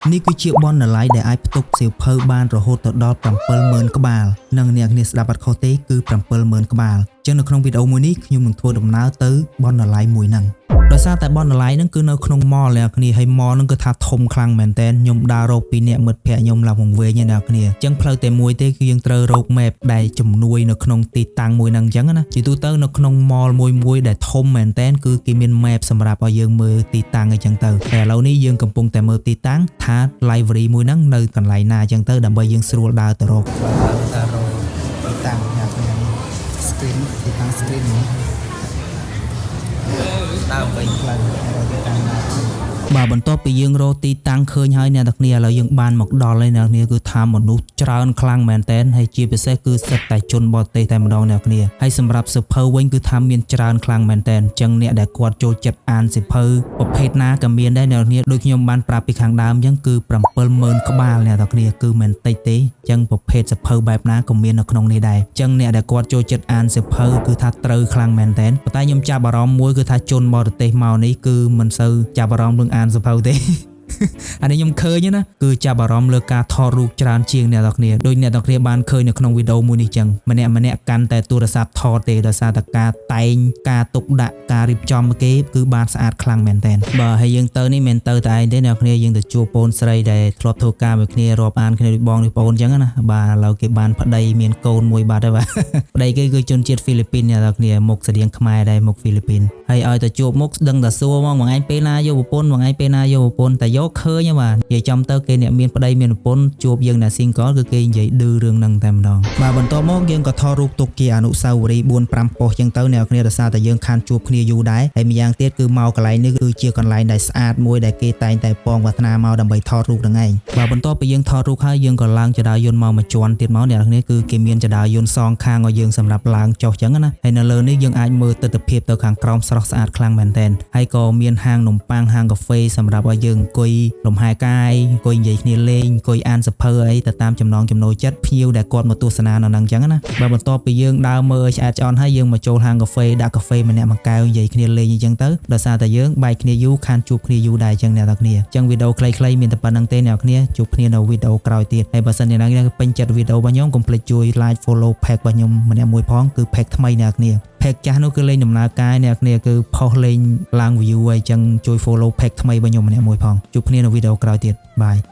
នេះគឺជាបនដល័យដែលអាចផ្ទុកសៀវភៅបានរហូតដល់ 70000 ក្បាលនិងអ្នកនាងស្ដាប់អត់ខុសទេគឺ 70000 ក្បាលអញ្ចឹងនៅក្នុងវីដេអូមួយនេះខ្ញុំនឹងធ្វើដំណើរទៅបនដល័យមួយហ្នឹងដោយសារតែបនដល័យហ្នឹងគឺនៅក្នុង mall អ្នកគ្នាហើយ mall ហ្នឹងគឺថាធំខ្លាំងមែនតើខ្ញុំដើររកពីអ្នកមិត្តភ័ក្ដិខ្ញុំឡើងវង្វេងអ្នកគ្នាអញ្ចឹងផ្លូវតែមួយទេគឺយើងត្រូវរក map ដែលជំនួយនៅក្នុងទីតាំងមួយហ្នឹងអញ្ចឹងណាជាទូទៅនៅក្នុង mall មួយដែលធំមែនតើគឺគេមាន map សម្រាប់ឲ្យយើងមើលទីតាំងអញ្ចឹងទៅតែឥឡូវនេះយើងកំពុងតែមើលទីតាំងថា library មួយហ្នឹងនៅកន្លែងណាអញ្ចឹងទៅដើម្បីយើងស្រួលដើរទៅរកទីតាំងអ្នកគ្នា screen ទីតាំង screen នេះដើរវិញផ្លូវទីតាំងណាបាទបន្ទាប់ពីយើងរកទីតាំងឃើញហើយអ្នកទាំងគ្នាឥឡូវយើងបានមកដល់ហើយអ្នកគ្នាគឺថាមនុស្សច្រើនខ្លាំងមែនតើហើយជាពិសេសគឺសិតតែជនបរទេសតែម្ដងអ្នកគ្នាហើយសម្រាប់សៀវភៅវិញគឺថាមានច្រើនខ្លាំងមែនតើអញ្ចឹងអ្នកដែលគាត់ចូលចិត្តអានសៀវភៅប្រភេទណាក៏មានដែរអ្នកគ្នាដូចខ្ញុំបានប្រាប់ពីខាងដើមអញ្ចឹងគឺ 70000 ក្បាលអ្នកទាំងគ្នាគឺមិនតិចទេអញ្ចឹងប្រភេទសៀវភៅបែបណាក៏មាននៅក្នុងនេះដែរអញ្ចឹងអ្នកដែលគាត់ចូលចិត្តអានសៀវភៅគឺថាត្រូវខ្លាំងមែនតើប៉ុន្តែខ្ញុំចាប់អារម្មណ៍មួយគឺថាជនបរទេសមកនេះគឺមិនសូវចាប់អារម្មណ៍នឹងអានសៀវភៅទេអានេះខ្ញុំឃើញណាគឺចាប់អារម្មណ៍លើការថតរូបច្រើនជាងអ្នកទាំងគ្នាដូចអ្នកទាំងគ្នាបានឃើញនៅក្នុងវីដេអូមួយនេះចឹងម្នាក់កាន់តែទូរស័ព្ទថតទេដោយសារតែការតែងការទុកដាក់ការរៀបចំគេគឺបានស្អាតខ្លាំងមែនតើបាទហើយយើងទៅនេះមិនទៅតែឯងទេអ្នកគ្នាយើងទៅជួបបងស្រីដែលធ្លាប់ធ្វើការមួយគ្នារាប់អានគ្នាដូចបងនេះបងចឹងណាបាទឥឡូវគេបានប្តីមានកូនមួយបាត់ហើយបាទប្តីគេគឺជនជាតិហ្វីលីពីនអ្នកទាំងគ្នាមុខស្តៀងខ្មែរដែរមុខហ្វីលីពីនហើយឲ្យទៅជួបមុខដឹងតែសួរមកថ្ងៃពេលណាយកប្រពន្ធថ្ងៃពេលណាយកប្រពន្ធតែយកឃើញបាទនិយាយចំទៅគេអ្នកមានប្តីមានប្រពន្ធជួបយើងអ្នក single គឺគេនិយាយឌឺរឿងហ្នឹងតែម្ដងបាទបន្ទាប់មកយើងក៏ថតរូបទុកជាអនុស្សាវរីយ៍ 4-5 ប៉ុស្តិ៍ចឹងទៅអ្នកគ្នាដោយសារតែយើងខានជួបគ្នាយូរដែរហើយម្យ៉ាងទៀតគឺមកកន្លែងនេះគឺជាកន្លែងដែលស្អាតមួយដែលគេតែងតែពងប្រាថ្នាមកដើម្បីថតរូបហ្នឹងឯងបាទបន្ទាប់ពីយើងថតរូបហើយយើងក៏ឡើងចរាយន្តមកមួយជាន់ទៀតមកអ្នកគ្នាគឺគេមានចរាយន្តសងខាងឲ្យយើងសម្រាប់ឡើងចុះចឹងណាហើយនៅលើនេះយើងអាចមើលទិដ្ឋភាពទៅខាងក្រោមស្រស់ស្អាតខ្លាំងមែនតើហើយក៏មានហាងនំប៉័ងហាងកាហ្វេសម្រាប់ឲ្យយើងអង្គុយលំហែកាយអង្គុយនិយាយគ្នាលេងអង្គុយអានសៀវភៅអីទៅតាមចំណង់ចំណូលចិត្តភ្ញៀវដែលគាត់មកទស្សនានៅហ្នឹងអញ្ចឹងណាបើបន្ទាប់ពីយើងដើរមើលឆ្អែតឆ្អន់ហើយយើងមកចូលហាងកាហ្វេដាក់កាហ្វេម្នាក់មួយកែវនិយាយគ្នាលេងអញ្ចឹងទៅដោយសារតែយើងបែកគ្នាយូរខានជួបគ្នាយូរដែរអញ្ចឹងអ្នកនរគ្នាអញ្ចឹងវីដេអូខ្លីៗមានតែប៉ុណ្្នឹងទេអ្នកនរគ្នាជួបគ្នានៅវីដេអូក្រោយទៀតហើយបើសិនអ្នកនរគ្នាពេញចិត្តវីដេអូរបស់ខ្ញុំកុំភ្លេចជួយ like follow page របស់ខ្ញុំម្នាក់មួយផងគឺ page ថ្មីអ្នកនរគ្នាpage ចាស់នោះគឺលេងដំណើរការអ្នកនរគ្នាគឺផុសលេងឡើង view អីចឹងជួយ follow page ថ្មីរបស់ខ្ញុំម្នាក់មួយផងជួបគ្នានៅវីដេអូក្រោយទៀតបាយ